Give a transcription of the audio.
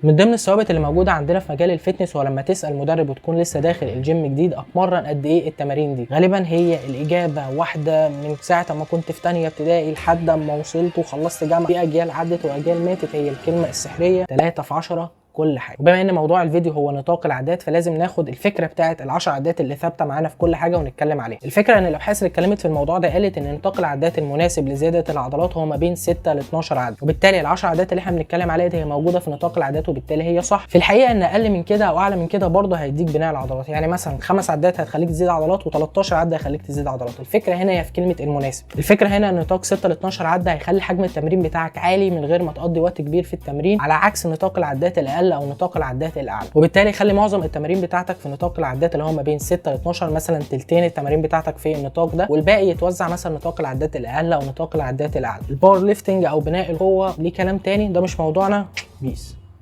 من ضمن الثوابت اللي موجوده عندنا في مجال الفتنس، هو لما تسال مدرب وتكون لسه داخل الجيم جديد اتمرن قد ايه التمارين دي، غالبا هي الاجابه واحده من ساعه ما كنت في ثانيه ابتدائي لحد ما وصلت وخلصت جامعه. في اجيال عدت واجيال ماتت، هي الكلمه السحريه 3 في 10 كل حاجه. وبما ان موضوع الفيديو هو نطاق العادات، فلازم ناخد الفكره بتاعه ال10 عادات اللي ثابته معانا في كل حاجه ونتكلم عليها. الفكره ان الابحاث اللي اتكلمت في الموضوع ده قالت ان نطاق العادات المناسب لزياده العضلات هو ما بين 6 ل 12 عاده، وبالتالي ال10 عادات اللي احنا بنتكلم عليها دي هي موجوده في نطاق العادات، وبالتالي هي صح. في الحقيقه ان اقل من كده او اعلى من كده برضه هيديك بناء العضلات، يعني مثلا 5 عدات هتخليك تزيد عضلات و13 عده هيخليك تزيد عضلات. الفكره هنا هي في كلمه المناسب. الفكره هنا ان نطاق 6 ل 12 عده هيخلي حجم التمرين بتاعك عالي من غير ما تقضي وقت كبير في التمرين، على عكس نطاق العدات الاقل او نطاق العدات الاعلى. وبالتالي خلي معظم التمارين بتاعتك في نطاق العدات اللي هو ما بين 6 ل 12، مثلا تلتين التمارين بتاعتك في النطاق ده، والباقي يتوزع مثلا نطاق العدات الاقل او نطاق العدات الاعلى. الباور ليفتنج او بناء القوه ليه كلام تاني، ده مش موضوعنا. بيس.